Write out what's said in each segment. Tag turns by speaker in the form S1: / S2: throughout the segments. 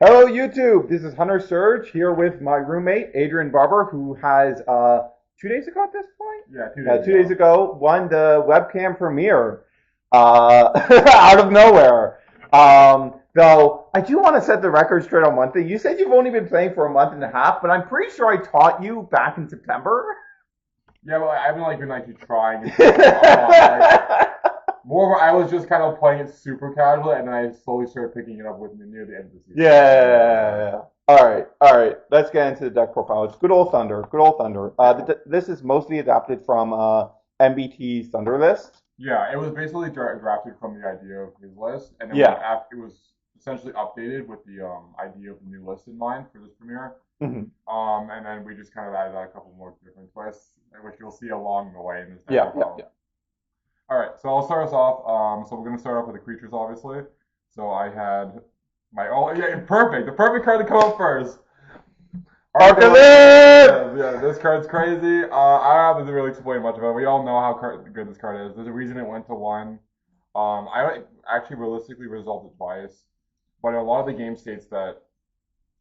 S1: Hello, YouTube. This is Hunter Surge here with my roommate Adrian Barber, who has 2 days ago at this point,
S2: Yeah, two
S1: yeah,
S2: days
S1: 2 days
S2: ago.
S1: ago won the Webcam Premier out of nowhere. Though I do want to set the record straight on one thing. You said you've only been playing for a month and a half, but I'm pretty sure I taught you back in September.
S2: Yeah, well, I haven't been trying it for a lot. More, I was just kind of playing it super casually, and then I slowly started picking it up with near the end of the season.
S1: Yeah. All right. Let's get into the deck profile. It's good old Thunder. Good old Thunder. This is mostly adapted from MBT's Thunder list.
S2: Yeah, it was basically drafted from the idea of his list, and then
S1: Yeah.
S2: it was essentially updated with the idea of the new list in mind for this premiere.
S1: Hmm.
S2: And then we just kind of added a couple more different twists, which you'll see along the way in this deck
S1: Yeah. Yeah.
S2: profile.
S1: Yeah.
S2: All right, so I'll start us off. So we're gonna start off with the creatures, obviously. So I had yeah, perfect, the perfect card to come up first.
S1: Archivist!
S2: Yeah, this card's crazy. I don't have to really explain much about it. We all know how good this card is. There's a reason it went to one. I actually realistically resolved it twice, but in a lot of the game states that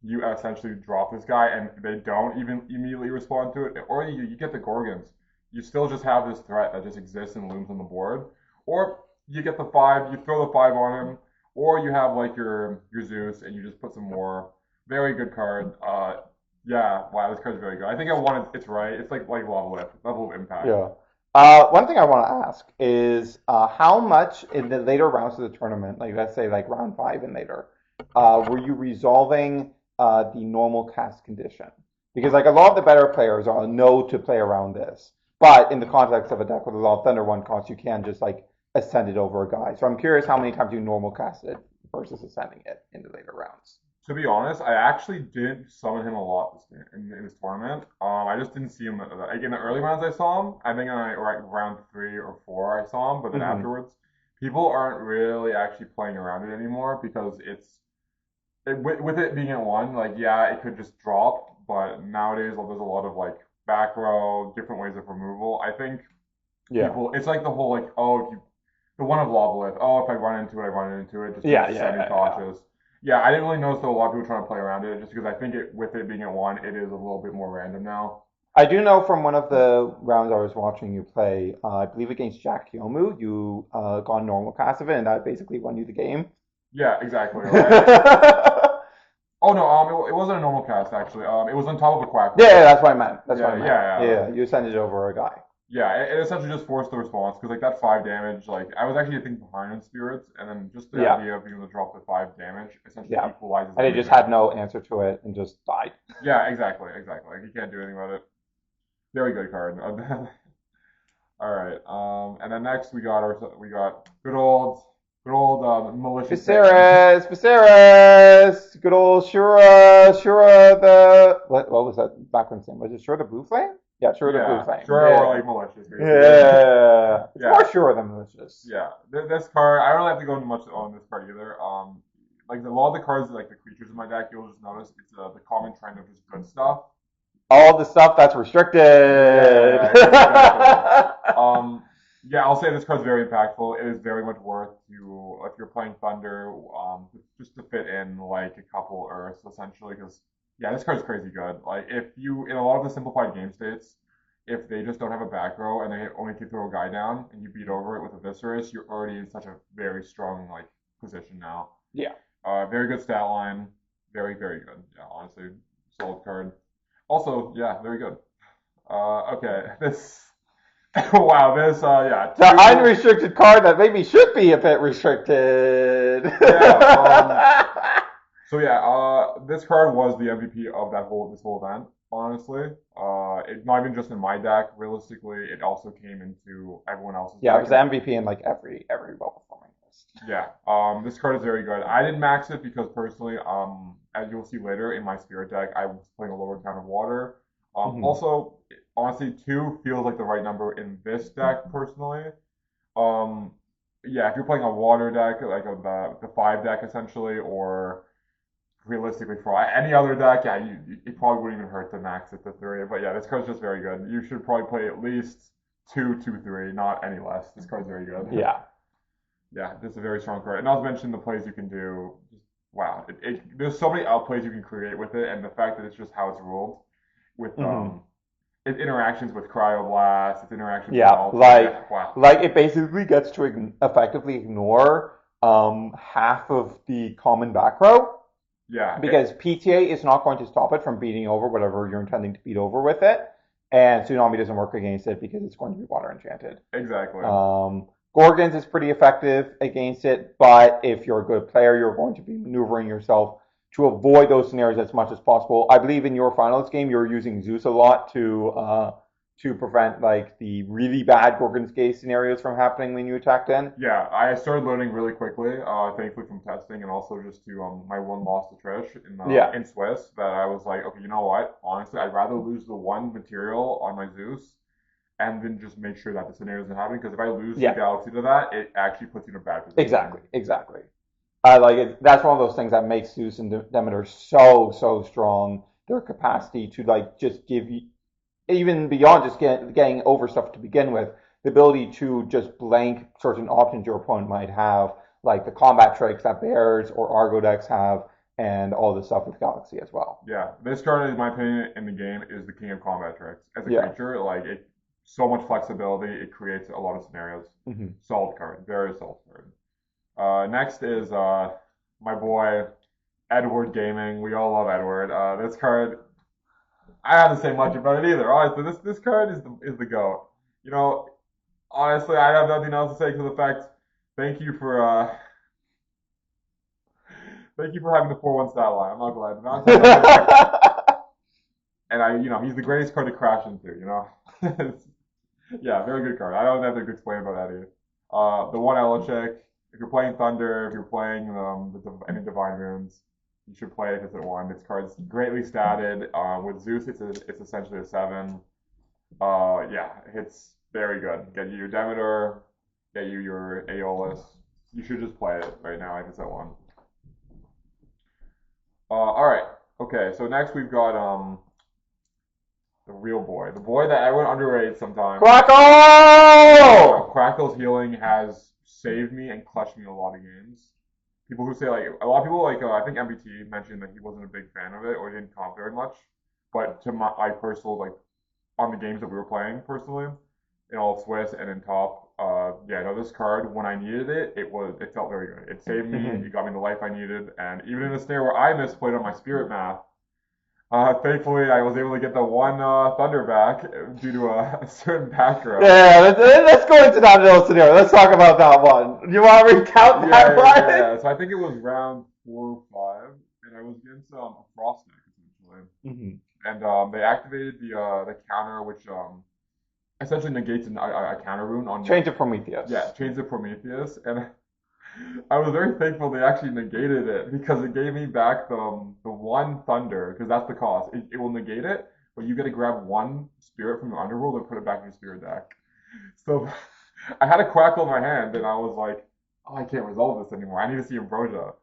S2: you essentially drop this guy and they don't even immediately respond to it, or you get the Gorgons. You still just have this threat that just exists and looms on the board, or you get the five, you throw the five on him, or you have like your Zeus and you just put some more. Very good card. Yeah, wow, this card's very good. I think I wanted it's right. It's like level of impact.
S1: Yeah. One thing I want to ask is how much in the later rounds of the tournament, like let's say like round five and later, were you resolving the normal cast condition? Because like a lot of the better players are know to play around this, but in the context of a deck with a lot of Thunder One cost, you can just like ascend it over a guy. So I'm curious how many times you normal cast it versus ascending it in the later rounds.
S2: To be honest, I actually didn't summon him a lot in this tournament. I just didn't see him like in the early rounds. I saw him. I think on like round 3 or 4, I saw him. But then
S1: Hmm.
S2: afterwards, people aren't really actually playing around it anymore because with it being at one. Like yeah, it could just drop. But nowadays, there's a lot of like back row, different ways of removal. I think
S1: Yeah.
S2: people, it's like the whole like oh, if you the one of Lava. Oh, if I run into it, I run into it. Just
S1: Yeah.
S2: being
S1: Yeah. Yeah.
S2: semi-cautious. Yeah, I didn't really notice that a lot of people trying to play around it, just because I think with it being at one, it is a little bit more random now.
S1: I do know from one of the rounds I was watching you play, I believe against Jack Kyomu, you got normal cast of it, and that basically won you the game.
S2: Yeah, exactly.
S1: Yeah,
S2: Oh no, it wasn't a normal cast actually. It was on top of a quack.
S1: that's what I meant. That's what
S2: Yeah,
S1: I meant.
S2: yeah,
S1: Yeah, you sent it over a guy.
S2: yeah. It essentially just forced the response because like that 5 damage, like I was actually thinking behind on spirits, and then just the
S1: Yeah,
S2: idea of being able to drop the 5 damage essentially
S1: yeah.
S2: equalizes
S1: And it just
S2: everything.
S1: had no answer to it and just died.
S2: Yeah, exactly. Like you can't do anything about it. Very good card. All right. And then next we got good old malicious Satan.
S1: Viserys, good old Shura the what was that backwards name? Was it Shura the Blue Flame? Yeah, Shura the Blue
S2: Yeah,
S1: Flame.
S2: sure, or
S1: Yeah,
S2: like malicious basically.
S1: yeah. It's more
S2: Yeah,
S1: Shura than malicious.
S2: yeah. This card, I don't really have to go into much on this card either. Like a lot of the cards, like the creatures in my deck, you'll just notice it's the common trend of just good stuff.
S1: All the stuff that's restricted.
S2: Yeah, exactly. Um, yeah, I'll say this card's very impactful. It is very much worth to if you're playing Thunder, just to fit in like a couple Earths essentially, because yeah, this card's crazy good. Like if you in a lot of the simplified game states, if they just don't have a back row and they only can throw a guy down and you beat over it with a Viserys, you're already in such a very strong like position now.
S1: Yeah.
S2: Very good stat line, very good. Yeah, honestly, solid card. Also, yeah, very good. Okay, this. Wow, this, yeah,
S1: The
S2: two.
S1: unrestricted card that maybe should be a bit restricted.
S2: Yeah, so yeah, this card was the MVP of this whole event, honestly. It not even just in my deck, realistically, it also came into everyone else's
S1: Yeah, it
S2: deck.
S1: was the MVP in like every well performing list.
S2: Yeah, this card is very good. I didn't max it because personally, as you'll see later in my spirit deck, I was playing a lower count of water.
S1: Hmm.
S2: Also, honestly, 2 feels like the right number in this deck personally. Um, yeah, if you're playing a water deck, like the 5 deck essentially, or realistically for any other deck, yeah, it probably wouldn't even hurt to max it to 3. But yeah, this card's just very good. You should probably play at least 2, 2, 3, not any less. This card's very good.
S1: Yeah.
S2: Yeah, this is a very strong card. And not to mention the plays you can do. Just wow, there's so many outplays you can create with it, and the fact that it's just how it's ruled with
S1: Hmm.
S2: its interactions with Cryoblast, its interactions with
S1: Yeah,
S2: Alter. Yeah, wow.
S1: like it basically gets to effectively ignore half of the common back row
S2: Yeah,
S1: because PTA is not going to stop it from beating over whatever you're intending to beat over with it, and Tsunami doesn't work against it because it's going to be water enchanted.
S2: exactly.
S1: Gorgons is pretty effective against it, but if you're a good player, you're going to be maneuvering yourself to avoid those scenarios as much as possible. I believe in your finals game, you're using Zeus a lot to prevent like the really bad Gorgon's Gaze scenarios from happening when you attacked in.
S2: Yeah, I started learning really quickly, thankfully from testing and also just to my one loss to Trish
S1: Yeah,
S2: in Swiss that I was like, okay, you know what? Honestly, I'd rather lose the one material on my Zeus and then just make sure that the scenario isn't happening because if I lose the
S1: yeah,
S2: Galaxy to that, it actually puts you in a bad position.
S1: exactly, exactly. I like it. That's one of those things that makes Zeus and Demeter so strong. Their capacity to like just give you even beyond just getting over stuff to begin with, the ability to just blank certain options your opponent might have, like the combat tricks that Bears or Argo decks have, and all the stuff with Galaxy as well.
S2: Yeah, this card, in my opinion, in the game is the king of combat tricks. As a
S1: Yeah.
S2: creature, like it, so much flexibility. It creates a lot of scenarios.
S1: Mm-hmm.
S2: Solid card, very solid card. Next is my boy Edward Gaming. We all love Edward. This card, I haven't say much about it either. Honestly, this card is the goat. You know, honestly, I have nothing else to say to the fact. Thank you for thank you for having the 4-1 stat line. I'm not glad. And he's the greatest card to crash into. You know, yeah, very good card. I don't have to explain about that either. The one Elechick. If you're playing Thunder, if you're playing any Divine Runes, you should play it because it won. This card's greatly statted. With Zeus, it's essentially a 7. Yeah, it's very good. Get you your Demeter, get you your Aeolus. You should just play it right now if it's at 1. All right. Okay. So next we've got the real boy, the boy that everyone underrates sometimes.
S1: Quackle!
S2: Crackle's healing has saved me and clutched me in a lot of games. People who say like a lot of people like I think MBT mentioned that he wasn't a big fan of it or didn't comp very much, but to my personal like on the games that we were playing personally in all Swiss and in top, yeah, no, this card when I needed it, it felt very good. It saved me,
S1: Mm-hmm.
S2: it got me the life I needed, and even in a snare where I misplayed on my spirit math, thankfully I was able to get the one thunder back due to a certain back row.
S1: Yeah, let's go into that little scenario. Let's talk about that one. You want to recount that one?
S2: Yeah. So I think it was round 4 or 5, and I was against a frost deck essentially,
S1: Mm-hmm.
S2: and they activated the counter, which essentially negates a counter rune on
S1: Change of Prometheus.
S2: yeah, Chains of Prometheus, and I was very thankful they actually negated it because it gave me back the one thunder because that's the cost. It will negate it, but you got to grab one spirit from the underworld and put it back in your spirit deck. So I had a Quackle in my hand, and I was like, oh, I can't resolve this anymore. I need to see Ambrosia,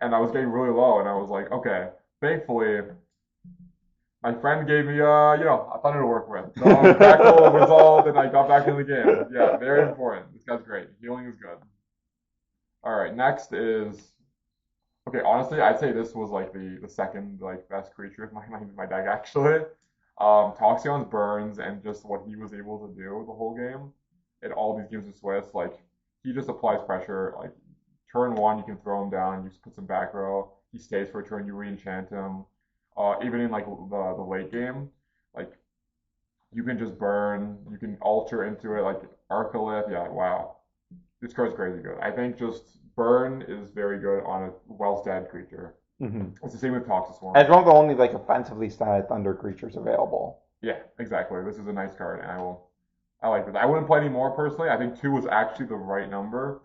S2: and I was getting really low, and I was like, okay. Thankfully, my friend gave me a thunder to work with. So Quackle resolved, and I got back in the game. Yeah, very important. This guy's great. Healing is good. All right, next is okay. Honestly, I'd say this was like the second like best creature of my deck actually. Toxion's burns and just what he was able to do the whole game in all these games of Swiss, like he just applies pressure. Like turn 1, you can throw him down, you just put some back row. He stays for a turn, you re-enchant him. Even in like the late game, like you can just burn, you can alter into it like Arcolith. Yeah, wow. This card's crazy good. I think just burn is very good on a well-statted creature.
S1: Mm-hmm.
S2: It's the same with Toxiswarm.
S1: And it's one of the only like offensively statted thunder creatures available.
S2: Yeah, exactly. This is a nice card, and I like this. I wouldn't play any more personally. I think 2 was actually the right number.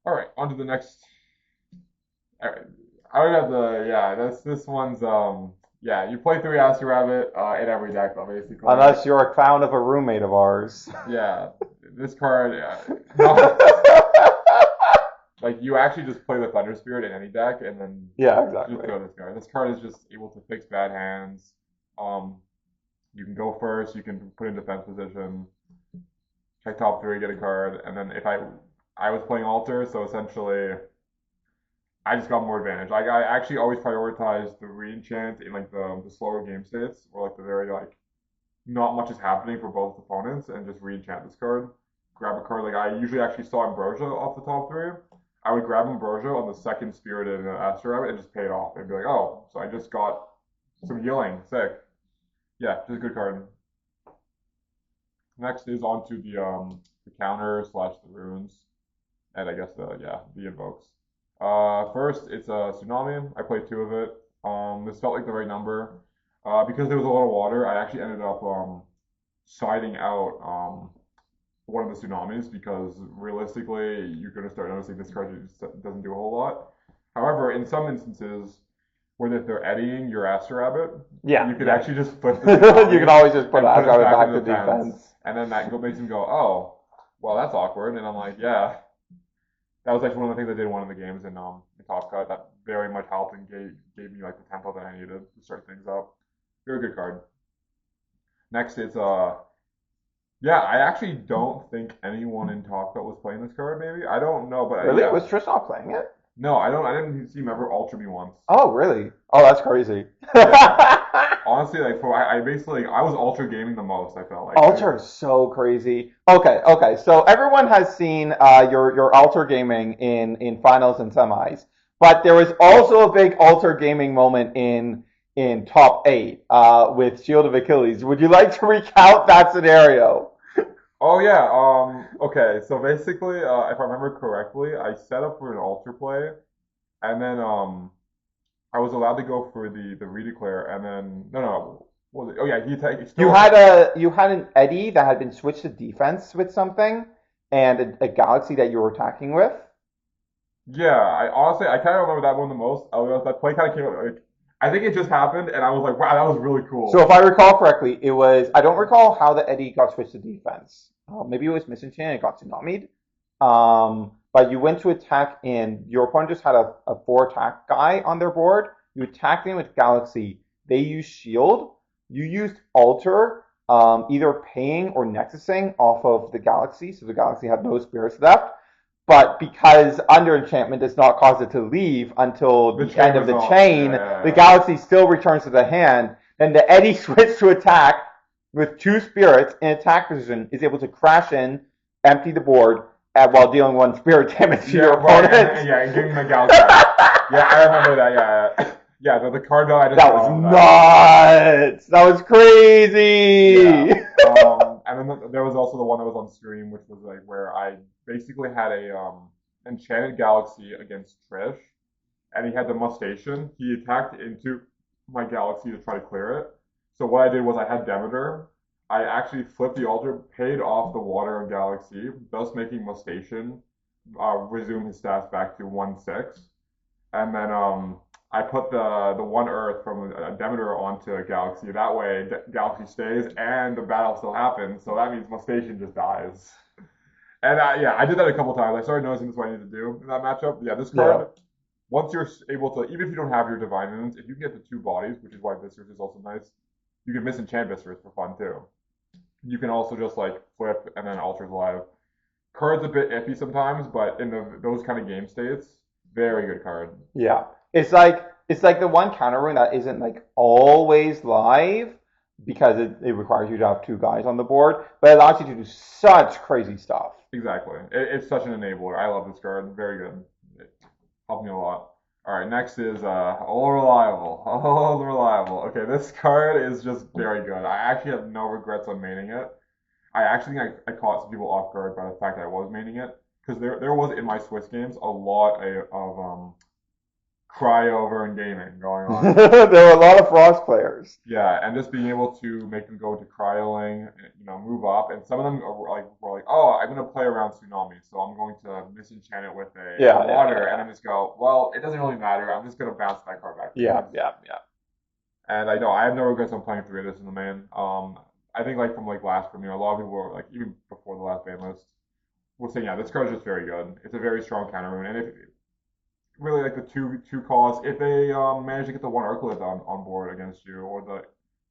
S2: All right, on to the next. All right, I don't have the yeah. This one's yeah. You play 3 Aster Rabbit in every deck though, basically.
S1: Unless you're a clown of a roommate of ours.
S2: Yeah, this card. No, like you actually just play the Thunder Spirit in any deck, and then
S1: Yeah,
S2: just
S1: exactly.
S2: throw this card. This card is just able to fix bad hands. You can go first. You can put in defense position. Check top 3, get a card, and then if I was playing Alter, so essentially I just got more advantage. I actually always prioritize the re-enchant in like the slower game states, or like the very like not much is happening for both opponents, and just re-enchant this card. Grab a card like I usually actually saw Ambrosia off the top three. I would grab Ambrosia on the second Spirited and Astro Rabbit and just pay it off and be like, oh, so I just got some healing, sick. Yeah, just a good card. Next is onto the counter slash the runes, and I guess the invokes. First it's a Tsunami. I played two of it. This felt like the right number. Because there was a lot of water, I actually ended up siding out one of the Tsunamis because realistically you're going to start noticing this card just doesn't do a whole lot. However, in some instances, where if they're eddying your Astro Rabbit,
S1: Yeah,
S2: you could
S1: yeah.
S2: actually just flip the Tsunami
S1: You can always just put
S2: and put
S1: Asgard
S2: it
S1: back
S2: into
S1: to defense.
S2: and then that makes him go, oh, well, that's awkward. And I'm like, yeah. That was actually one of the things I did in one of the games in Top Cut. That very much helped and gave me like the tempo that I needed to start things up. Very good card. Next, it's yeah. I actually don't think anyone in Top Cut was playing this card. Maybe I don't know, but
S1: Really?
S2: yeah.
S1: Was Tristan playing it?
S2: No, I don't. I didn't see him ever Ultra me once.
S1: Oh, really? Oh, that's crazy.
S2: Yeah. Honestly, like I basically I was Ultra gaming the most. I felt like
S1: Ultra is so crazy. Okay, okay. So everyone has seen your Ultra gaming in finals and semis, but there was also a big Ultra gaming moment in top eight with Shield of Achilles. Would you like to recount that scenario?
S2: Oh yeah. Okay. So basically, if I remember correctly, I set up for an Ultra play, and then I was allowed to go for the redeclare, and then no, what was it? Oh yeah, he attacked.
S1: You had an Eddie that had been switched to defense with something, and a Galaxy that you were attacking with.
S2: Yeah, I honestly I kind of remember that one the most. That play kind of came out like I think it just happened, and I was like, wow, that was really
S1: So
S2: cool.
S1: if I recall correctly, it was I don't recall how the Eddie got switched to defense. Maybe it was Misenchan and it got tsunami'd. But you went to attack in your opponent just had a four attack guy on their board. You attacked him with Galaxy. They used Shield. You used Alter, either paying or nexusing off of the Galaxy, so the Galaxy had no spirits left. But because under enchantment does not cause it to leave until
S2: The
S1: the
S2: chain
S1: end of
S2: was
S1: the
S2: off.
S1: chain,
S2: Yeah.
S1: the Galaxy still returns to the hand. Then the Eddie switched to attack with two spirits in attack position, is able to crash in, empty the board while dealing one spirit damage to your
S2: Right,
S1: opponent.
S2: yeah, and giving him a Galaxy. Yeah, I remember that. Yeah, yeah. The card though, I just
S1: That was nuts. That was crazy.
S2: Yeah. And then there was also the one that was on stream, which was like where I basically had a enchanted Galaxy against Trish, and he had the Mustation. He attacked into my Galaxy to try to clear it. So what I did was I had Demeter. I actually flipped the altar, paid off the water on Galaxy, thus making Mustation resume his stats back to 1/6. And then I put the one Earth from Demeter onto Galaxy. That way, Galaxy stays and the battle still happens. So that means my station just dies. And yeah, I did that a couple times. I started noticing this is what I need to do in that matchup. Yeah, this card,
S1: Yeah.
S2: once you're able to, even if you don't have your Divine Moons, if you can get the two bodies, which is why Viscers is also nice, you can misenchant Viscers for fun too. You can also just like flip and then Ultra's alive. Card's a bit iffy sometimes, but in those kind of game states, very good card.
S1: Yeah. It's like the one counter rune that isn't like always live because it requires you to have two guys on the board, but it allows you to do such crazy stuff.
S2: Exactly. It's such an enabler. I love this card. Very good. It helped me a lot. All right, next is All Reliable. All Reliable. Okay, this card is just very good. I actually have no regrets on maining it. I actually think I caught some people off guard by the fact that I was maining it because there was in my Swiss games a lot of cryover and gaming going on.
S1: There were a lot of Frost players.
S2: Yeah, and just being able to make them go into cryoling, move up, and some of them were like, oh, I'm gonna play around Tsunami, so I'm going to misenchant it with a
S1: Yeah,
S2: water,
S1: yeah.
S2: and then just go, well, it doesn't really matter. I'm just gonna bounce that card back.
S1: Yeah, yeah, yeah.
S2: And I know I have no regrets on playing three of this in the main. I think like from like last premiere, a lot of people were like even before the last ban list were saying, yeah, this card is just very good. It's a very strong counter rune, and if really like the two calls, if they manage to get the one Arcolith on board against you, or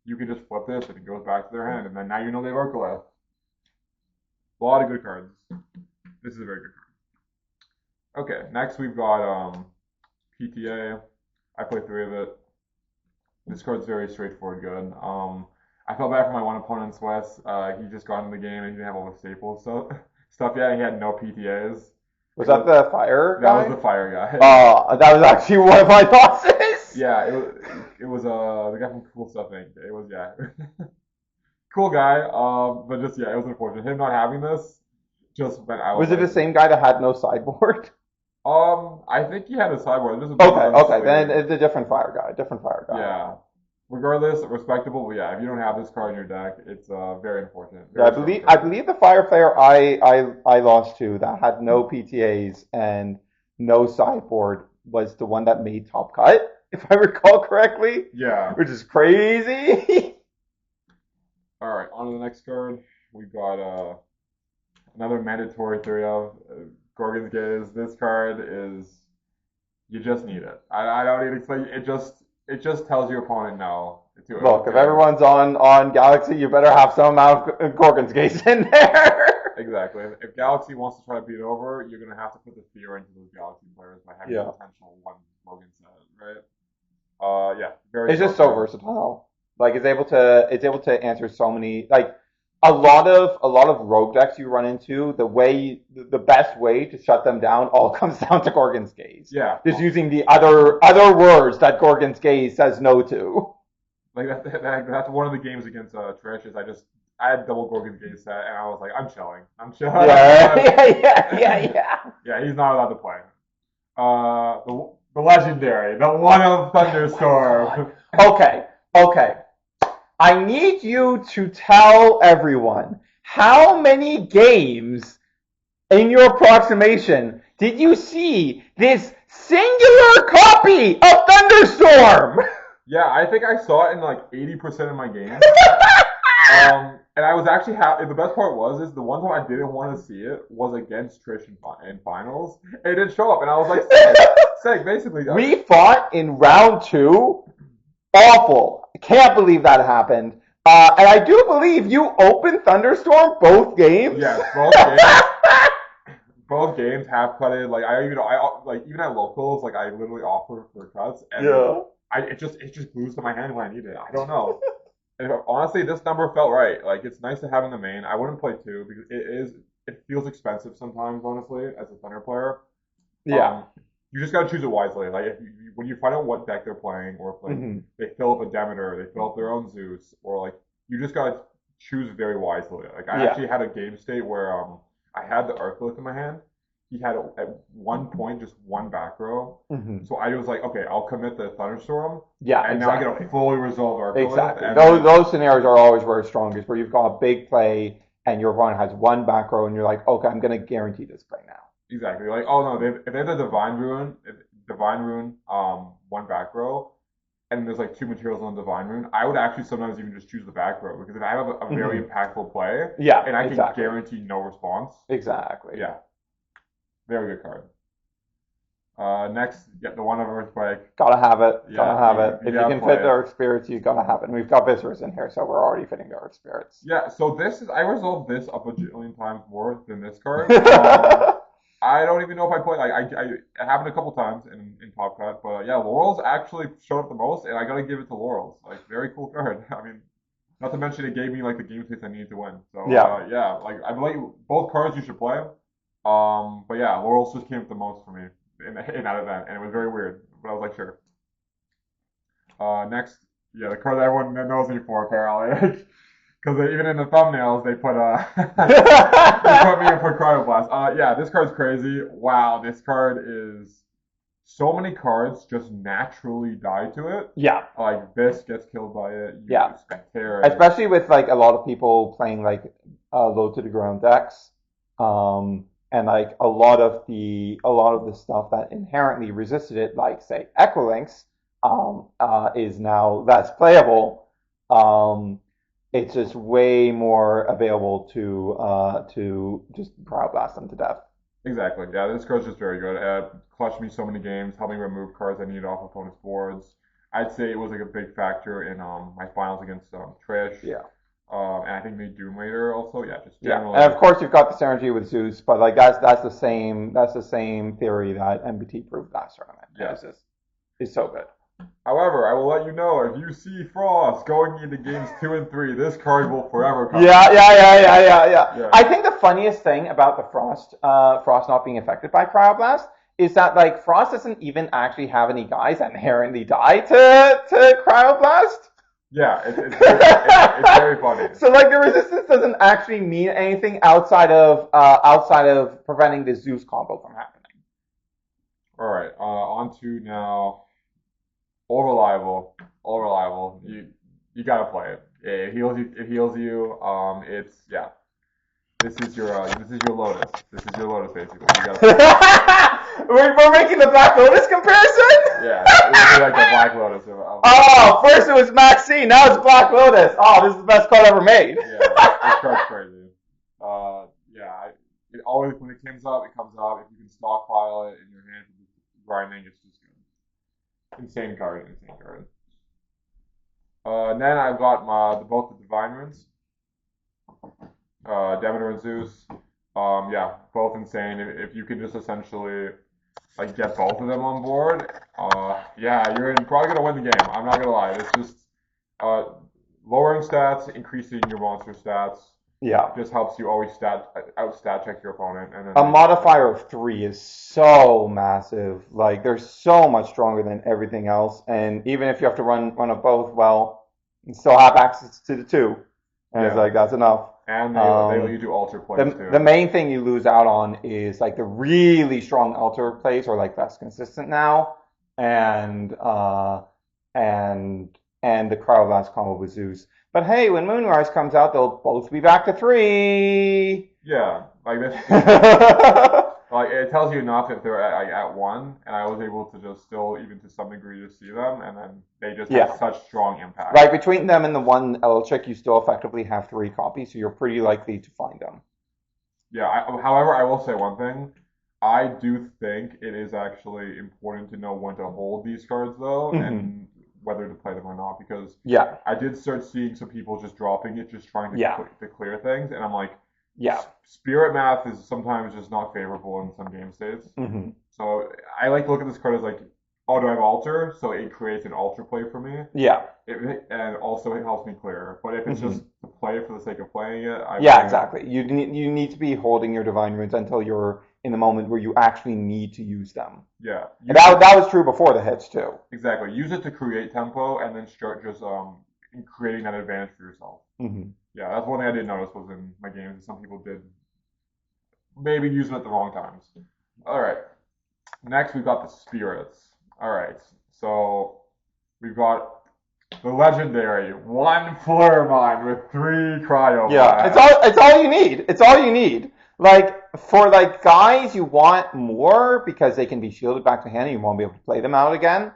S2: you can just flip this and it goes back to their hand, and then now you know they have Arcolith. A lot of good cards. This is a very good card. Okay, next we've got PTA. I play 3 of it. This card's very straightforward good. I felt bad for my one opponent, Wes. He just got in the game and he didn't have all the staples stuff yet. He had no PTAs.
S1: Was that the fire
S2: That
S1: guy?
S2: was the fire guy.
S1: That was actually one of my thoughts.
S2: Yeah, it was the guy from Cool Stuff Inc. It was cool guy. But just it was unfortunate. Him not having this just meant I was
S1: Was it the
S2: like,
S1: same guy that had no sideboard?
S2: I think he had a sideboard. It was
S1: Okay, then it's a different fire guy.
S2: Yeah. Regardless, respectable. But yeah, if you don't have this card in your deck, it's very unfortunate.
S1: Yeah,
S2: Very
S1: I
S2: strong card.
S1: believe the fire player I lost to that had no PTAs and no sideboard was the one that made top cut, if I recall correctly,
S2: Yeah.
S1: which is crazy.
S2: All right, on to the next card. We got another mandatory 3 of Gorgon's Gaze. This card is you just need it. I don't need to explain. It just tells your opponent no.
S1: Look, if everyone's on Galaxy, you better have some amount of Gorgon's Gaze in there.
S2: Exactly. If Galaxy wants to try to beat over, you're gonna have to put the fear into those Galaxy players by having
S1: Yeah.
S2: potential one Gorgon set, right? Yeah, very
S1: It's just
S2: strong
S1: so
S2: card.
S1: versatile. Like it's able to answer so many like a lot of rogue decks you run into. The best way to shut them down all comes down to Gorgon's Gaze.
S2: Yeah,
S1: Just using the other words that Gorgon's Gaze says no to.
S2: like that's one of the games against Trish is I had double Gorgon's Gaze set and I was like I'm chilling.
S1: Yeah, yeah.
S2: Yeah, he's not allowed to play. The legendary, the one of Thunderstorm.
S1: Okay. I need you to tell everyone how many games in your approximation did you see this singular copy of Thunderstorm?
S2: Yeah, I think I saw it in like 80% of my games. And I was actually happy. The best part is the one time I didn't want to see it was against Trish in finals. It didn't show up, and I was like, sick, basically.
S1: We fought in round 2. Awful. Can't believe that happened. And I do believe you opened Thunderstorm both games.
S2: Yes, both games. Both games half cutted. Like even at locals, like I literally offer for cuts, and
S1: Yeah.
S2: it just glues to my hand when I need it. I don't know. And honestly, this number felt right. Like it's nice to have in the main. I wouldn't play 2 because it feels expensive sometimes. Honestly, as a Thunder player,
S1: Yeah.
S2: you just gotta choose it wisely. Like when you find out what deck they're playing, or if like
S1: Mhm.
S2: they fill up a Demeter, they fill up their own Zeus, or like you just gotta choose very wisely. Like I
S1: Yeah.
S2: actually had a game state where I had the Earthlift in my hand. He had at one point just one back row,
S1: Mhm.
S2: so I was like, okay, I'll commit the Thunderstorm,
S1: Yeah,
S2: and now I
S1: exactly.
S2: get a fully resolved Earthlift.
S1: Exactly.
S2: And
S1: Those scenarios are always where it's strongest, where you've got a big play and your opponent has one back row, and you're like, okay, I'm gonna guarantee this play now.
S2: exactly. Like, oh no, if they have the Divine Rune, one back row, and there's like 2 materials on the Divine Rune, I would actually sometimes even just choose the back row because if I have a very impactful play,
S1: Yeah,
S2: and I can
S1: exactly.
S2: guarantee no response,
S1: Exactly.
S2: yeah, very good card. Next, get the one of Earthquake.
S1: Gotta have it.
S2: Yeah,
S1: Gotta have
S2: you-
S1: it.
S2: you
S1: If you
S2: gotta
S1: can
S2: play
S1: fit the Earth Spirits, you gotta have it. And we've got Viscerus in here, so we're already fitting the Earth Spirits.
S2: Yeah, so I resolved this a bajillion times more than this card. I don't even know if I played. It happened a couple times in Top Cut, but yeah, Laurel's actually showed up the most, and I gotta give it to Laurel's. Like, very cool card. I mean, not to mention it gave me like the game taste I needed to win. So
S1: Yeah.
S2: like I believe both cards you should play. But yeah, Laurel's just came up the most for me in that event, and it was very weird. But I was like, sure. Next, yeah, the card that everyone knows me for apparently. Because even in the thumbnails, they put they put me in for Cryoblast. Yeah, this card's crazy. Wow, this card is so many cards just naturally die to it.
S1: Yeah.
S2: Like this gets killed by it.
S1: Yeah.
S2: Spectator.
S1: Especially with like a lot of people playing like low to the ground decks. And like a lot of the stuff that inherently resisted it, like say Equilinx, is now less playable. It's just way more available to just cryoblast them to death.
S2: Exactly. Yeah, this card's just very good. It clutched me so many games, helped me remove cards I needed off opponents' boards. I'd say it was like a big factor in my finals against Trish.
S1: Yeah.
S2: And I think made Doom Raider also. Yeah, just
S1: Yeah,
S2: generally.
S1: and of course you've got the synergy with Zeus, but like that's the same theory that MBT proved last tournament.
S2: Yeah.
S1: It's just is so good.
S2: However, I will let you know if you see Frost going into games 2 and 3, this card will forever come.
S1: Yeah. I think the funniest thing about the Frost not being affected by Cryoblast is that like Frost doesn't even actually have any guys that inherently die to Cryoblast.
S2: Yeah, it's very funny.
S1: So like the resistance doesn't actually mean anything outside of preventing the Zeus combo from happening.
S2: All right, on to now. All reliable. You gotta play it. It heals you. It heals you. It's yeah. This is your Lotus. This is your Lotus basically. You gotta play it.
S1: We're making the Black Lotus comparison?
S2: Yeah, this is like the Black Lotus.
S1: Oh, first it was Maxine, now it's Black Lotus. Oh, this is the best card ever made.
S2: Yeah, this card's crazy. Yeah, it always when it comes up, it comes up. If you can stockpile it in your hand, grinding, it's just good. Insane card. And then I've got both the Divine Runes, Demeter and Zeus. Yeah, both insane. If you can just essentially like get both of them on board, yeah, you're probably gonna win the game. I'm not gonna lie. It's just lowering stats, increasing your monster stats.
S1: Yeah.
S2: Just helps you always out stat check your opponent. And then
S1: a modifier of 3 is so massive. Like they're so much stronger than everything else. And even if you have to run of both, well, you still have access to the 2. And it's like that's enough.
S2: And they let you do altar plays too.
S1: The main thing you lose out on is like the really strong altar plays are like less consistent now. And the Cryoblast combo with Zeus. But hey, when Moonrise comes out, they'll both be back to 3.
S2: Yeah, like this. Like it tells you enough if they're at 1, and I was able to just still, even to some degree, to see them, and then they just have such strong impact.
S1: Right, between them and the one Eldritch, you still effectively have 3 copies, so you're pretty likely to find them.
S2: Yeah. However, I will say one thing. I do think it is actually important to know when to hold these cards, though, and whether to play them or not, because I did start seeing some people just dropping it, just trying to clear things, and I'm like, Spirit math is sometimes just not favorable in some game states. So I like to look at this card as like, oh, do I have altar? So it creates an altar play for me.
S1: Yeah.
S2: And also it helps me clear. But if it's just to play for the sake of playing it,
S1: exactly. You need to be holding your Divine Runes until you're in the moment where you actually need to use them.
S2: Yeah.
S1: And that was true before the hits too.
S2: Exactly. Use it to create tempo and then start just creating that advantage for yourself. Yeah, that's one thing I did notice was in my games. Some people did maybe use it at the wrong times. All right. Next, we've got the Spirits. All right. So we've got the legendary 1 Flare Mine with 3 Cryo.
S1: Yeah, it's all you need. It's all you need. Like for like guys, you want more because they can be shielded back to hand and you won't be able to play them out again.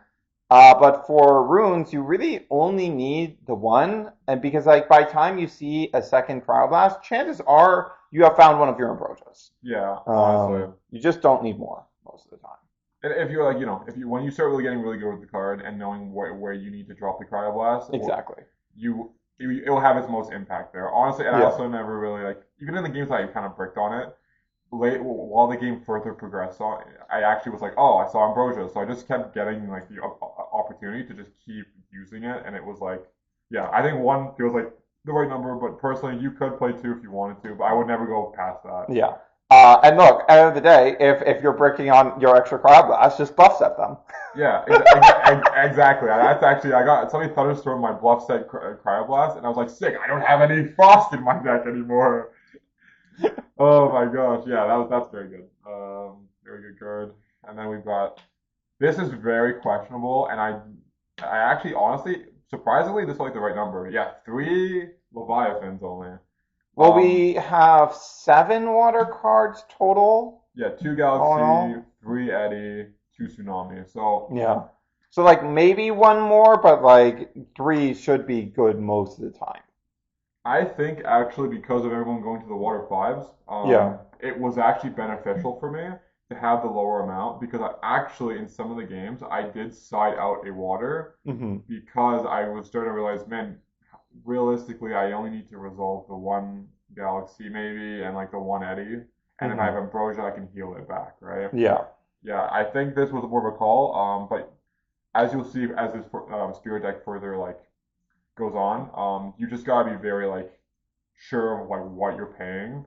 S1: But for runes, you really only need the 1, and because like by the time you see a second Cryoblast, chances are you have found one of your Ambrosias.
S2: Yeah, honestly.
S1: You just don't need more most of the time.
S2: And if you're like, when you start really getting really good with the card and knowing where you need to drop the Cryoblast,
S1: exactly,
S2: it will have its most impact there. Honestly, and I also never really like, even in the games that I kind of bricked on it. While the game further progressed on, I actually was like, oh, I saw Ambrosia, so I just kept getting like the opportunity to just keep using it, and it was like, yeah, I think 1 feels like the right number, but personally, you could play 2 if you wanted to, but I would never go past that.
S1: Yeah. And look, at the end of the day, if you're bricking on your extra Cryoblast, just bluff set them.
S2: Yeah, exactly. That's actually, I got somebody thunderstormed my bluff set Cryoblast, and I was like, sick, I don't have any Frost in my deck anymore. Oh my gosh, yeah, that's very good. Very good card. And then we've got, this is very questionable, and I actually, honestly, surprisingly, this is like the right number. Yeah, 3 Leviathans only.
S1: Well, we have 7 water cards total.
S2: Yeah, 2 Galaxy, 3 Eddy, 2 Tsunami. So
S1: yeah, so like maybe 1 more, but like 3 should be good most of the time.
S2: I think actually because of everyone going to the water 5s, it was actually beneficial for me to have the lower amount because I actually in some of the games I did side out a water because I was starting to realize, man, realistically I only need to resolve the 1 Galaxy maybe and like the 1 Eddy, and if I have Ambrosia I can heal it back, right? Yeah, I think this was more of a call, but as you'll see as this spirit deck further like goes on, you just gotta be very like sure of like what you're paying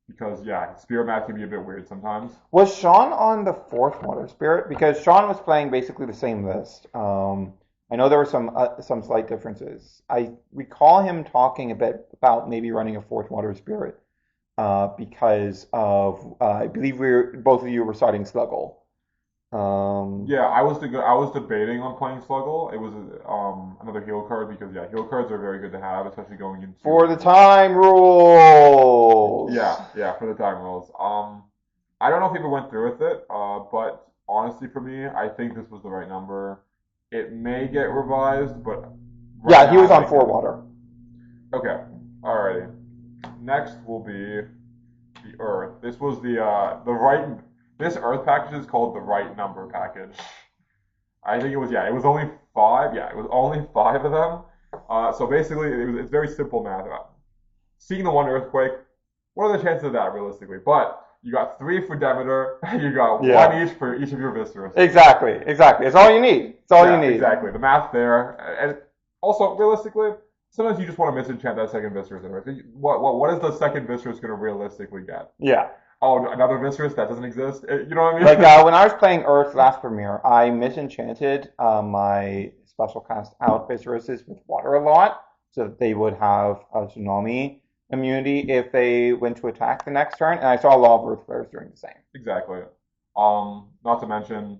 S2: because yeah, spirit math can be a bit weird sometimes.
S1: Was Sean on the fourth Water Spirit? Because Sean was playing basically the same list. I know there were some slight differences. I recall him talking a bit about maybe running a fourth Water Spirit because of I believe both of you were starting Sluggle.
S2: Yeah, I was debating on playing Sluggle. It was another heal card because yeah, heal cards are very good to have, especially going into
S1: For the time rules.
S2: yeah, for the time rules. I don't know if people went through with it, but honestly, for me, I think this was the right number. It may get revised, but right
S1: Yeah, he
S2: now
S1: was
S2: I
S1: on
S2: think
S1: four Water.
S2: okay. Alrighty. Next will be the Earth. This was the right. This Earth package is called the right number package. I think it was yeah. It was only five. Yeah, it was only five of them. So basically, it's very simple math. Seeing the one earthquake, what are the chances of that realistically? But you got three for Demeter, you got
S1: Yeah.
S2: one each for each of your Viscerous.
S1: Exactly. It's all you need. It's all you
S2: Yeah,
S1: need.
S2: exactly. The math there, and also realistically, sometimes you just want to misenchant that second Viscerous. What is the second Viscerous going to realistically get?
S1: Yeah.
S2: Oh, another Viscerous that doesn't exist. You know what I mean?
S1: Like when I was playing Earth last premiere, I misenchanted my special cast out Viseruses with water a lot, so that they would have a tsunami immunity if they went to attack the next turn. And I saw a lot of Earth players doing the same.
S2: Exactly. Not to mention,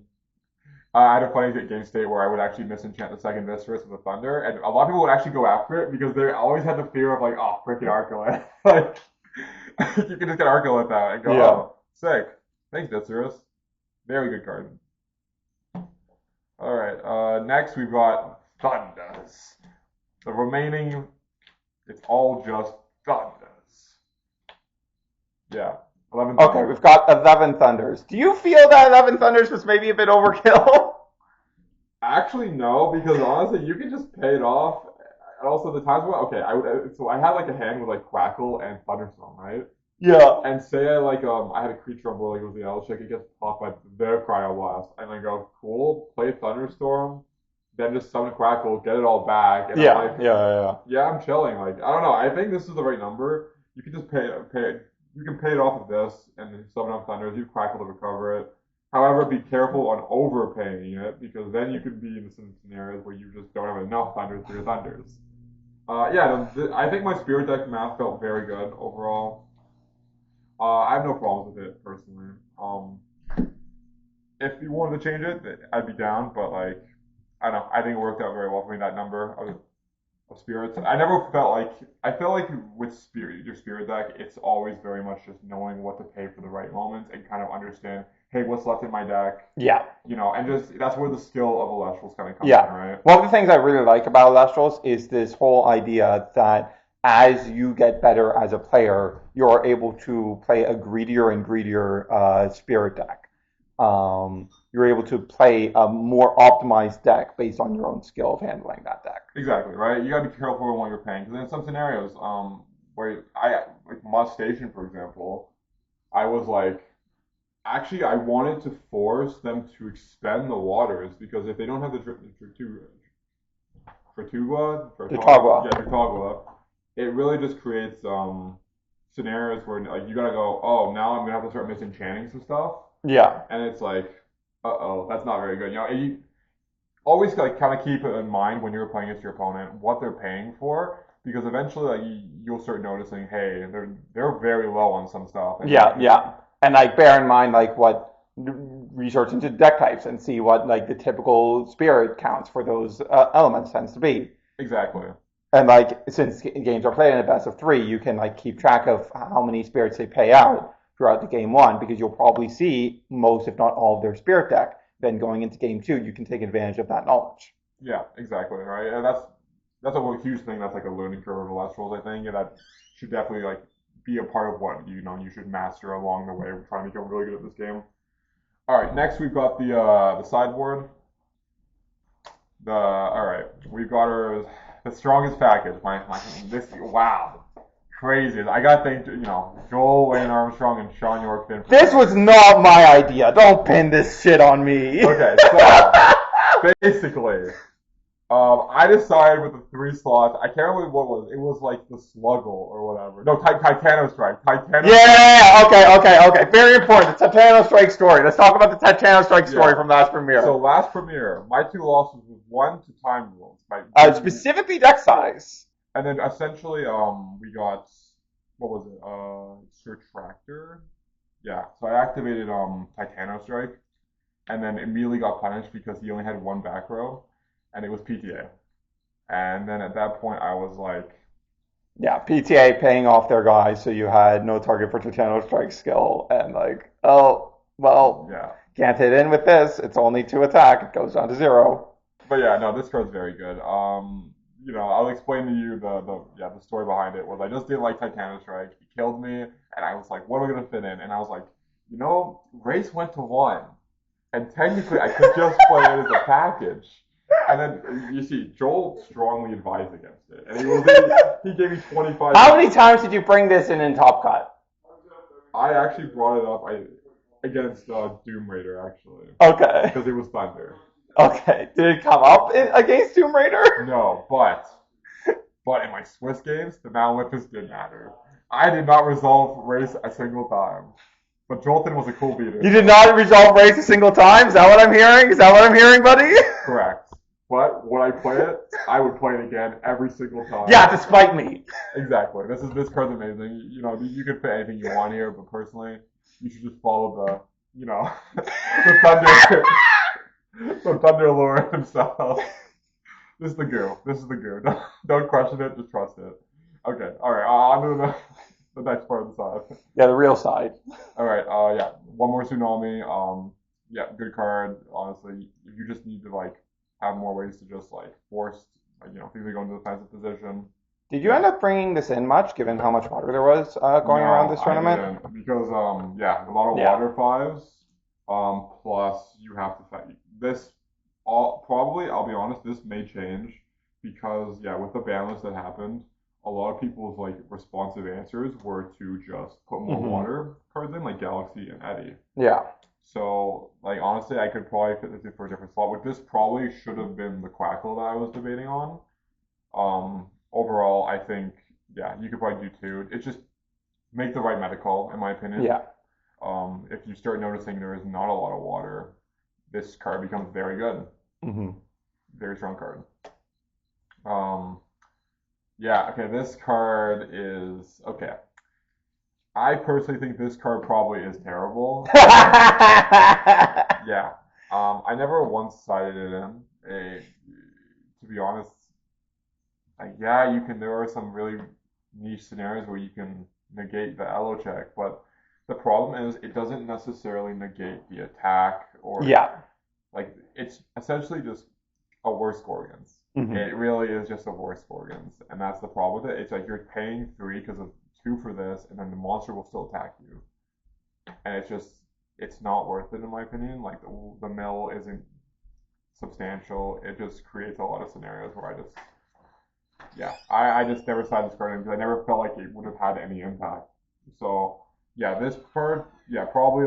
S2: I had a funny game state where I would actually misenchant the second Viscerous with a Thunder, and a lot of people would actually go after it because they always had the fear of like, oh, freaking Arcolith. Like, you can just get Arcolith out and go,
S1: Yeah.
S2: oh, sick. Thanks, Viscerous. Very good card. All right. Next we've got Thunders. The remaining, it's all just Thunders. Yeah. 11
S1: Okay,
S2: Thunders.
S1: we've got 11 Thunders. Do you feel that 11 Thunders was maybe a bit overkill?
S2: Actually, no, because honestly, you can just pay it off. And also, the times when okay, so I had like a hand with like Quackle and Thunderstorm, right?
S1: Yeah.
S2: And say I had a creature on board like it was the Elestrals, it gets popped by their Cryo Blast, and I go cool, play Thunderstorm, then just summon Quackle, get it all back, and I'm like yeah, I'm chilling. Like I don't know, I think this is the right number. You can just pay it. You can pay it off of this and then summon up Thunders. You Quackle to recover it. However, be careful on overpaying it because then you could be in some scenarios where you just don't have enough Thunders for your Thunders. Yeah, I think my Spirit deck math felt very good overall. I have no problems with it personally. If you wanted to change it, I'd be down. But like, I don't know. I think it worked out very well for me that number of spirits. I never felt like I feel like with your spirit deck, it's always very much just knowing what to pay for the right moments and kind of understand, hey, what's left in my deck,
S1: Yeah.
S2: you know, and just that's where the skill of Elestrals kind of comes
S1: Yeah.
S2: in, right?
S1: One of the things I really like about Elestrals is this whole idea that as you get better as a player, you're able to play a greedier and greedier spirit deck. You're able to play a more optimized deck based on your own skill of handling that deck.
S2: Exactly, right? You gotta be careful on what you're paying because in some scenarios, where like Mud Station, for example, I was like, actually, I wanted to force them to expend the waters because if they don't have the
S1: Itagua.
S2: Itagua, it really just creates scenarios where like you gotta go, oh, now I'm gonna have to start misenchanting some stuff,
S1: Yeah.
S2: and it's like, uh-oh, that's not very good. You know, and you always like kind of keep it in mind when you're playing against your opponent what they're paying for because eventually like you'll start noticing, hey, they're very low on some stuff. And
S1: Yeah. And like bear in mind like what research into deck types and see what like the typical spirit counts for those elements tends to be.
S2: Exactly.
S1: And like since games are played in a best of three, you can like keep track of how many spirits they pay out throughout the game one because you'll probably see most, if not all, of their spirit deck. Then going into game two, you can take advantage of that knowledge.
S2: Yeah, exactly. Right. And that's a huge thing. That's like a learning curve of Elestrals, I think, and that should definitely like be a part of what you should master along the way. We're trying to become really good at this game. All right. Next, we've got the sideboard. All right, we've got the strongest package. Wow. Crazy. I gotta thank Joel, Wayne Armstrong, and Sean Yorkton.
S1: This was not my idea. Don't pin this shit on me.
S2: Okay, so Basically, I decided with the 3 slots. I can't remember what it was. It was like the Sluggle or whatever. No, Titano Strike. Titano.
S1: Yeah, okay. Very important. The Titano Strike story. Let's talk about the Titano Strike story
S2: Yeah.
S1: from last premiere.
S2: So last premiere, my 2 losses was 1 to time rules.
S1: Specifically deck size.
S2: And then essentially, we got, what was it? Surtractor. Yeah. So I activated Titano Strike, and then immediately got punished because he only had 1 back row, and it was PTA. And then at that point, I was like,
S1: Yeah, PTA paying off their guys, so you had no target for Titano Strike skill, and like, oh, well,
S2: yeah.
S1: can't hit in with this. It's only 2 attack. It goes down to 0.
S2: But yeah, no, this card's very good. I'll explain to you the story behind it was I just didn't like Titano Strike. He killed me, and I was like, what am I gonna fit in? And I was like, race went to 1, and technically I could just play it as a package. And then you see, Joel strongly advised against it, and he gave me 25.
S1: How many times did you bring this in Top Cut?
S2: I actually brought it up against Doom Raider actually.
S1: Okay.
S2: Because it was Thunder.
S1: Okay. Did it come up against Tomb Raider?
S2: No, but in my Swiss games, the Mount Olympus did matter. I did not resolve race a single time. But Jolton was a cool beater.
S1: You did not resolve race a single time? Is that what I'm hearing? Buddy?
S2: Correct. But when I play it, I would play it again every single time.
S1: Yeah, despite me.
S2: Exactly. This card's amazing. You could put anything you want here, but personally, you should just follow the Thunder. The Thunder Lord himself. This is the goo. Don't question it, just trust it. Okay, alright, on to the next part of the side.
S1: Yeah, the real side.
S2: Alright, yeah, one more Tsunami. Yeah, good card. Honestly, you just need to have more ways to just force things to go into defensive position.
S1: Did you end up bringing this in much, given how much water there was going around this tournament?
S2: I didn't, because a lot of water 5s. Plus you have to fight this. Probably, I'll be honest, this may change because with the ban list that happened, a lot of people's responsive answers were to just put more water cards in, like Galaxy and Eddie.
S1: Yeah.
S2: So honestly, I could probably fit this in for a different slot. But this probably should have been the Quackle that I was debating on. Overall, I think you could probably do 2. It's just make the right meta call, in my opinion.
S1: Yeah.
S2: If you start noticing there is not a lot of water, this card becomes very good. Very strong card. Okay, this card is okay. I personally think this card probably is terrible. Yeah. I never once sided it in. To be honest, there are some really niche scenarios where you can negate the Elo check, but the problem is it doesn't necessarily negate the attack or it's essentially just a worse score against. It really is just a worse score against, and that's the problem with it. It's you're paying 3 because of 2 for this, and then the monster will still attack you, and it's not worth it in my opinion. The mill isn't substantial. It just creates a lot of scenarios where I just never sided this card in because I never felt like it would have had any impact. So this card, probably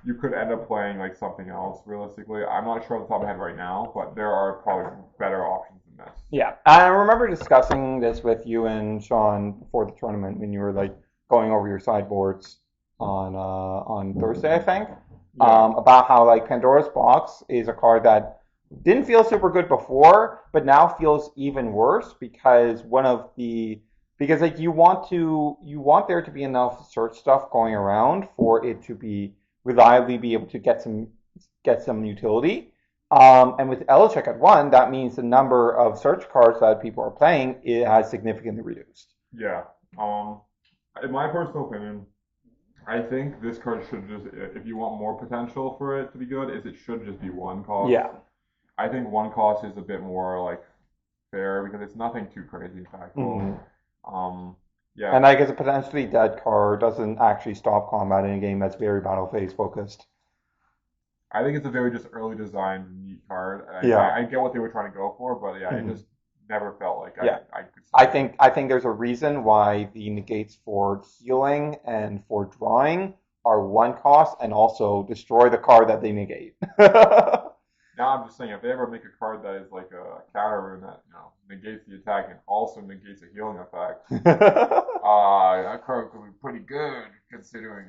S2: you could end up playing something else realistically. I'm not sure off the top of my head right now, but there are probably better options than this.
S1: Yeah, I remember discussing this with you and Sean before the tournament when you were going over your sideboards on Thursday, I think, about how Pandora's Box is a card that didn't feel super good before, but now feels even worse because you want there to be enough search stuff going around for it to be reliably be able to get some utility. And with Elecheck at 1, that means the number of search cards that people are playing has significantly reduced.
S2: Yeah. In my personal opinion, I think this card should just, if you want more potential for it to be good, it should just be 1 cost.
S1: Yeah.
S2: I think 1 cost is a bit more fair because it's nothing too crazy impactful. Yeah.
S1: And as a potentially dead card doesn't actually stop combat in a game that's very battle phase focused.
S2: I think it's a very just early design neat card. I get what they were trying to go for, but it just never felt like I could.
S1: I think there's a reason why the negates for healing and for drawing are 1 cost and also destroy the card that they negate.
S2: Now I'm just saying, if they ever make a card that is like a counter rune that negates the attack and also negates a healing effect, that card could be pretty good considering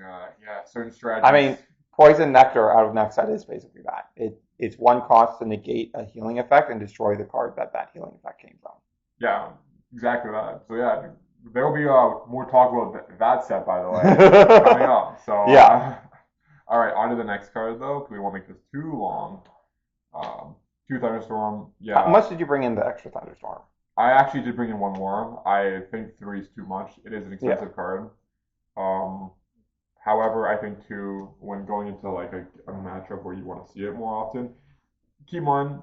S2: certain
S1: I mean,
S2: strategies.
S1: Poison Nectar out of next set is basically that. It's 1 cost to negate a healing effect and destroy the card that healing effect came from.
S2: Yeah, exactly that. So yeah, there will be more talk about that set by the way coming up. So
S1: Yeah.
S2: all right, on to the next card though, because we won't make this too long. Two Thunderstorm.
S1: How
S2: Yeah,
S1: much did you bring in the extra thunderstorm?
S2: I actually did bring in one more. I think three is too much. It is an
S1: Yeah.
S2: expensive card. Um, However, I think too, when going into like a matchup where you want to see it more often, keep in mind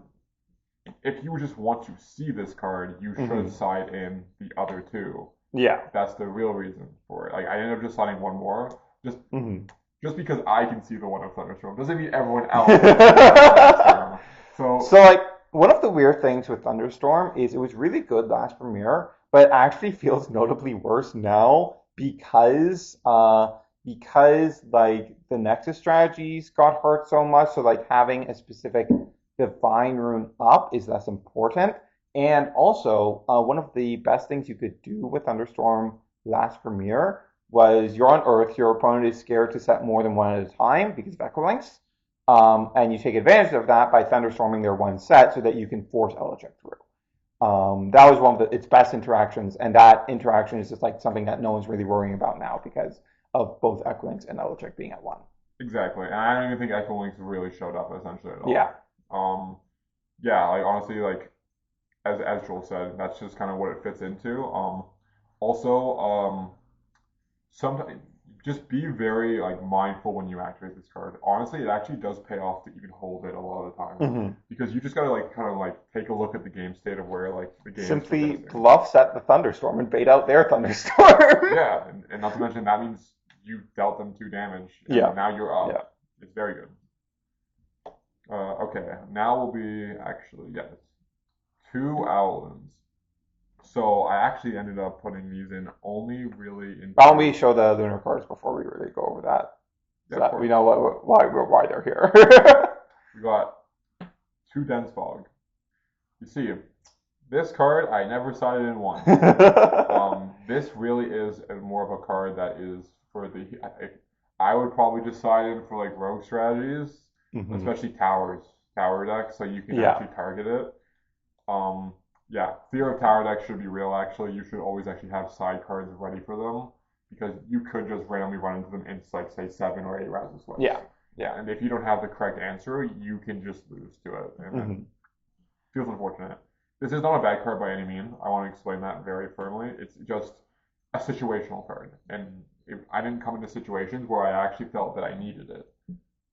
S2: if you just want to see this card, you should side in the other two.
S1: Yeah.
S2: That's the real reason for it. Like I ended up just signing one more, just
S1: hmm
S2: just because I can see the one of Thunderstorm doesn't mean everyone else can see the one of Thunderstorm. So
S1: So like one of the weird things with Thunderstorm is it was really good last premiere, but it actually feels notably worse now because like the Nexus strategies got hurt so much. So like having a specific divine rune up is less important. And also, one of the best things you could do with Thunderstorm last premiere was you're on Earth, your opponent is scared to set more than one at a time because of Echo Links. And you take advantage of that by thunderstorming their one set so that you can force Elegic through. That was one of its best interactions, and that interaction is just like something that no one's really worrying about now because of both Equinix and Elegic being at 1.
S2: exactly, and I don't even think Echo Links really showed up essentially at
S1: Yeah.
S2: all. Yeah, like honestly, like as Joel said, that's just kind of what it fits into. Also, sometimes just be very like mindful when you activate this card. Honestly, it actually does pay off to even hold it a lot of the time
S1: hmm
S2: because you just gotta like kind of like take a look at the game state of where like the game is
S1: Simply
S2: progressing.
S1: bluff set the thunderstorm and bait out their thunderstorm.
S2: Yeah, and not to mention that means you dealt them 2 damage and
S1: Yeah.
S2: now you're up.
S1: Yeah.
S2: It's very good. Okay, now will be actually yes, 2 Owlins. So I actually ended up putting these in only really
S1: Why don't we
S2: into
S1: show the lunar cards before we really go over that,
S2: yeah,
S1: so
S2: of
S1: that we
S2: course.
S1: know why they're here.
S2: We got 2 Dense Fog. You see, this card I never sided in once. This really is more of a card that is for the. I would probably just side in for like rogue strategies,
S1: hmm
S2: especially tower decks, so you can
S1: Yeah.
S2: actually target it. Um, yeah, Fear of Tower decks should be real. Actually, you should always actually have side cards ready for them because you could just randomly run into them in like say 7 or 8 rounds of slips.
S1: Yeah. Yeah.
S2: And if you don't have the correct answer, you can just lose to it, and then
S1: hmm
S2: feels unfortunate. This is not a bad card by any means. I want to explain that very firmly. It's just a situational card, and I didn't come into situations where I actually felt that I needed it.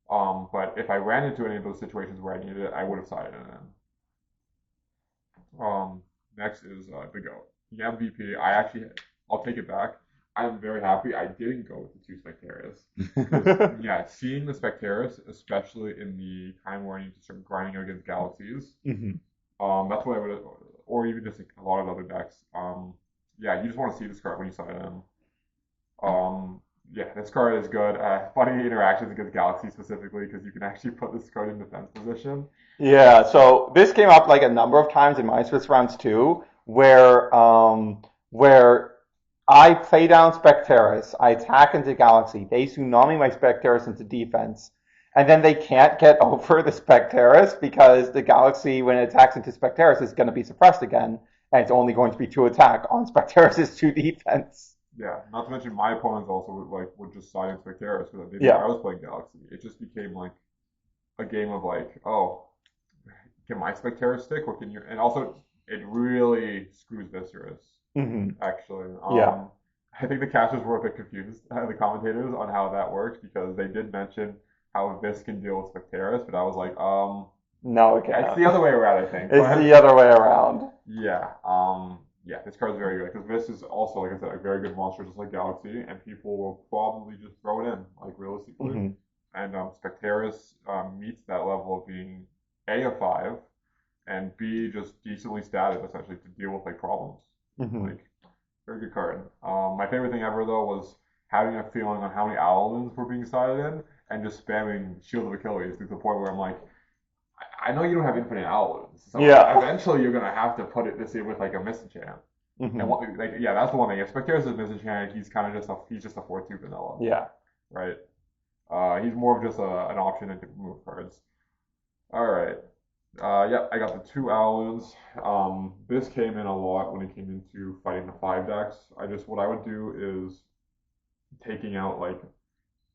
S2: But if I ran into any of those situations where I needed it, I would have sided in. Next is the GOAT, the MVP. I'll take it back. I'm very happy I didn't go with the 2 Spectaris because yeah, seeing the Spectaris, especially in the time where I need to start grinding against galaxies,
S1: hmm
S2: that's what I would, or even just like a lot of other decks. Yeah, you just want to see this card when you side in. Yeah, this card is good. Funny interactions against Galaxy specifically because you can actually put this card in defense position.
S1: Yeah, so this came up like a number of times in my Swiss rounds too, where I play down Spectaris, I attack into Galaxy, they tsunami my Spectaris into defense, and then they can't get over the Spectaris because the Galaxy, when it attacks into Spectaris, is going to be suppressed again, and it's only going to be 2 attack on Spectaris' 2 defense.
S2: Yeah, not to mention my opponents also would just side in Spectaris because they knew
S1: Yeah.
S2: I was playing Galaxy. It just became like a game of like, oh, can my Spectaris stick or can you? And also, it really screws Viscerus
S1: hmm
S2: actually.
S1: Yeah.
S2: I think the casters were a bit confused, the commentators, on how that works because they did mention how Vis can deal with Spectaris, but I was like,
S1: No, it
S2: it's
S1: can't.
S2: the other way around, I think.
S1: It's
S2: But
S1: the other way around.
S2: yeah, yeah, this card's very good because Vis is also, like I said, a very good monster, just like Galaxy, and people will probably just throw it in, like realistically.
S1: hmm
S2: And Spectaris meets that level of being A, a 5 and B, just decently statted essentially to deal with like problems.
S1: hmm
S2: Like very good card. My favorite thing ever though was having a feeling on how many Alans were being sided in, and just spamming Shield of Achilles to the point where I'm like, I know you don't have infinite Alans, so
S1: Yeah.
S2: eventually you're gonna have to put it this in with like a Misanchant.
S1: Hmm.
S2: And yeah, that's the one thing. If Specteris is Misanchant, he's kind of just a 4-2 vanilla,
S1: Yeah.
S2: right? He's more of just an option to move cards. All right. Yeah, I got the 2 Alans. This came in a lot when it came into fighting the 5 decks. What I would do is taking out like,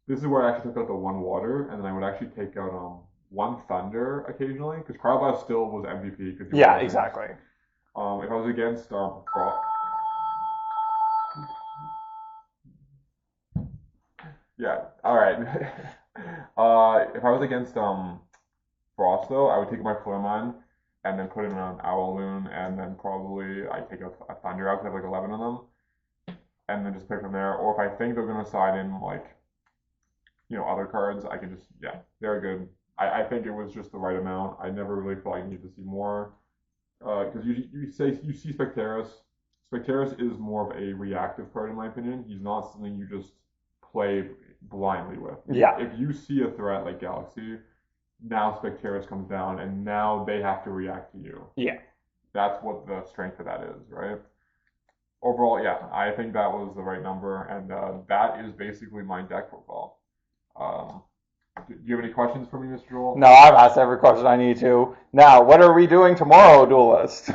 S2: this is where I actually took out the 1 water, and then I would actually take out 1 thunder occasionally, because Karabas still was MVP. Could do
S1: Yeah,
S2: things.
S1: exactly.
S2: If I was against yeah, all right. If I was against Frost though, I would take my Flormine and then put in an Owloon, and then probably I take a Thunder out because I have like 11 of them, and then just play from there. Or if I think they're gonna side in like, other cards, I can just, yeah, they're good. I think it was just the right amount. I never really felt like I needed to see more. Because you see Specteris. Specteris is more of a reactive card in my opinion. He's not something you just play blindly with.
S1: Yeah.
S2: If you see a threat like Galaxy, now Specteris comes down and now they have to react to you.
S1: Yeah.
S2: That's what the strength of that is, right? Overall, yeah, I think that was the right number, and that is basically my deck profile. Do you have any questions for me, Mr. Joel?
S1: No, I've asked every question I need to. Now, what are we doing tomorrow, Duelist?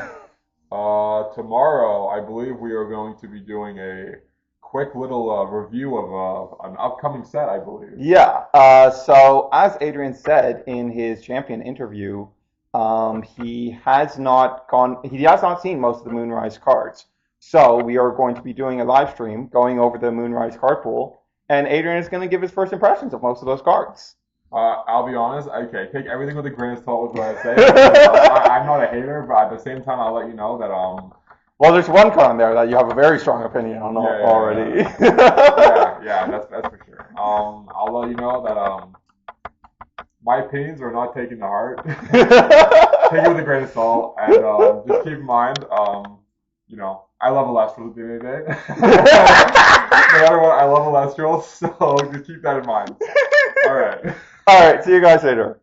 S2: Tomorrow, I believe we are going to be doing a quick little review of an upcoming set, I believe.
S1: Yeah. So as Adrian said in his champion interview, he has not seen most of the Moonrise cards. So we are going to be doing a live stream going over the Moonrise card pool, and Adrian is going to give his first impressions of most of those cards.
S2: I'll be honest. Okay, take everything with a grain of salt with what I say. I'm not a hater, but at the same time, I'll let you know that
S1: Well, there's one card in there that you have a very strong opinion on already.
S2: Yeah, that's for sure. I'll let you know that my opinions are not taken to heart. Take it with a grain of salt, and just keep in mind, I love Elestrals at the end of the day. No matter what, I love Elestrals, so just keep that in mind. All right.
S1: All right. See you guys later.